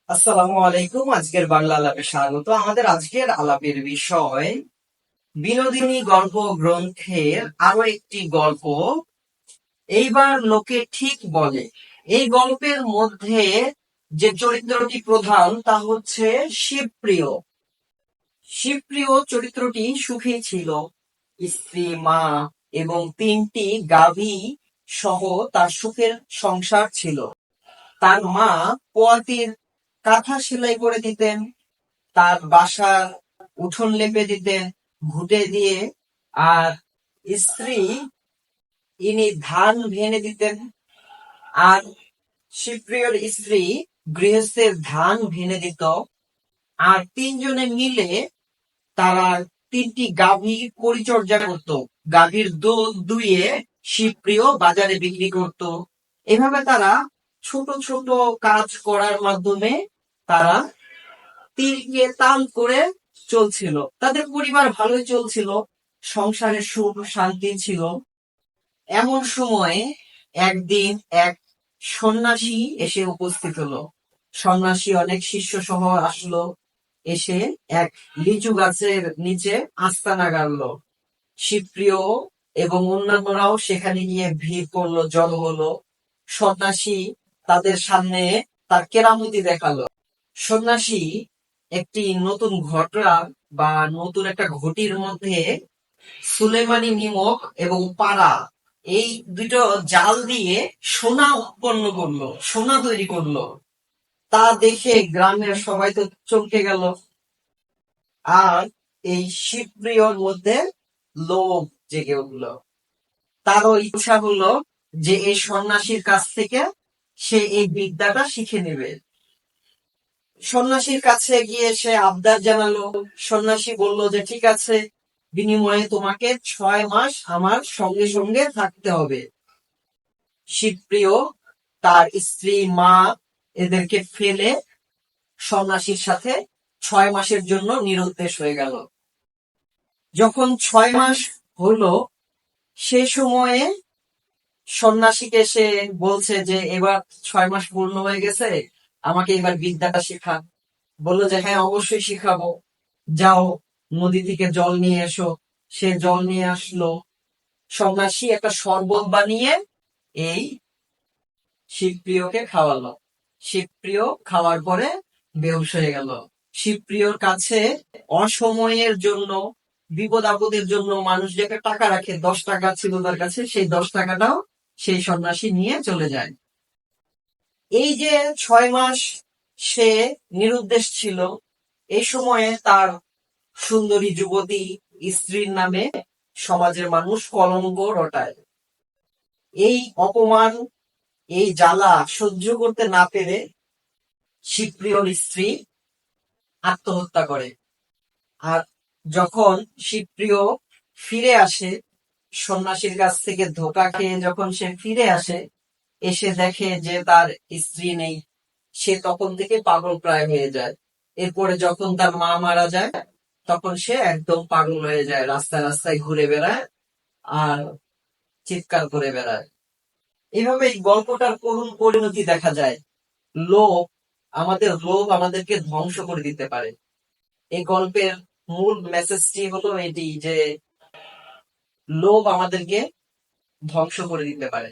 আসসালামু আলাইকুম। আজকের বাংলা আলাপে স্বাগত। আমাদের আজকের আলাপের বিষয় বিনোদিনী গল্প গ্রন্থের আরো একটি গল্প, এইবার লোকে ঠিক বলে। এই গল্পের মধ্যে যে চরিত্রটি প্রধান তা হচ্ছে শিবপ্রিয়। শিবপ্রিয় চরিত্রটি সুখী ছিল। স্ত্রী, মা এবং তিনটি গাভী সহ তার সুখের সংসার ছিল। তার মা পোয়াতির কাঁথা সেলাই করে দিতেন, তার বাসার উঠোন লেপে দিতেন ঘুঁটে দিয়ে, আর স্ত্রী ইনি ধান ভেঙে দিতেন। আর শিবপ্রিয়র স্ত্রী গৃহস্থের ধান ভেঙে দিত। আর তিনজনে মিলে তারা তিনটি গাভীর পরিচর্যা করত। গাভীর দুধ দুইয়ে শিবপ্রিয় বাজারে বিক্রি করত। এভাবে তারা ছোট ছোট কাজ করার মাধ্যমে তারা তীরকে তাল করে চলছিল। তাদের পরিবার ভালোই চলছিল, সংসারে সুখ শান্তি ছিল। এমন সময় একদিন এক সন্ন্যাসী এসে উপস্থিত হলো। সন্ন্যাসী অনেক শিষ্য সহ আসলো। এসে এক লিচু গাছের নিচে আস্তানা গাড়লো। শিবপ্রিয় এবং অন্যান্যরাও সেখানে গিয়ে ভিড় করলো, জড়ো হলো। সন্ন্যাসী তাদের সামনে তার কেরামতি দেখালো। সন্ন্যাসী একটি নতুন ঘটনা বা নতুন একটা ঘটির মধ্যে সুলেমানি নিমক এবং পাড়া, এই দুটো জাল দিয়ে সোনা উৎপন্ন করলো, সোনা তৈরি করলো। তা দেখে গ্রামের সবাই তো চমকে গেল। আর এই শিবপ্রিয়র মধ্যে লোভ জেগে উঠলো। তারও ইচ্ছা হলো যে এই সন্ন্যাসীর কাছ থেকে সে এই বিদ্যাটা শিখে নেবে। সন্ন্যাসীর কাছে গিয়ে সে আবদার জানালো। সন্ন্যাসী বলল যে ঠিক আছে, বিনিময়ে তোমাকে 6 মাস আমার সঙ্গে সঙ্গে থাকতে হবে। শিবপ্রিয় তার স্ত্রী, মা এদেরকে ফেলে সন্ন্যাসীর সাথে 6 মাসের জন্য নিরুদ্দেশ হয়ে গেল। যখন 6 মাস হলো, সে সময়ে সন্ন্যাসীকে সে বলছে যে এবার 6 মাস পূর্ণ হয়ে গেছে, আমাকে এবার বিদ্যাটা শেখা। বললো যে হ্যাঁ, অবশ্যই শিখাবো। যাও, নদী থেকে জল নিয়ে এসো। সে জল নিয়ে আসলো। সন্ন্যাসী একটা শরবত বানিয়ে এই শিবপ্রিয়কে খাওয়ালো। শিবপ্রিয় খাওয়ার পরে বেহুশ হয়ে গেল। শিবপ্রিয়র কাছে অসময়ের জন্য, বিপদ আপদের জন্য মানুষ যে একটা টাকা রাখে, 10 টাকা ছিল তার কাছে, সেই 10 টাকাটাও সেই সন্ন্যাসী নিয়ে চলে যায়। এই যে 6 মাস সে নিরুদ্দেশ ছিল, এই সময়ে তার সুন্দরী যুবতী স্ত্রীর নামে সমাজের মানুষ কলঙ্ক রটায়। এই অপমান, এই জ্বালা সহ্য করতে না পেরে শিবপ্রিয়র স্ত্রী আত্মহত্যা করে। আর যখন শিবপ্রিয় ফিরে আসে, সন্ন্যাসীর কাছ থেকে ধোঁকা খেয়ে যখন সে ফিরে আসে, এসে দেখে যে তার স্ত্রী নেই। সে তখন থেকে পাগল প্রায় হয়ে যায়। এরপরে যখন তার মা মারা যায়, তখন সে একদম পাগল হয়ে যায়, রাস্তায় রাস্তায় ঘুরে বেড়ায় আর চিৎকার করে বেড়ায়। এভাবে এই গল্পটার করুণ পরিণতি দেখা যায়। লোভ, আমাদের লোভ আমাদেরকে ধ্বংস করে দিতে পারে। এই গল্পের মূল মেসেজটি হলো এটি যে লোভ আমাদেরকে ধ্বংস করে দিতে পারে।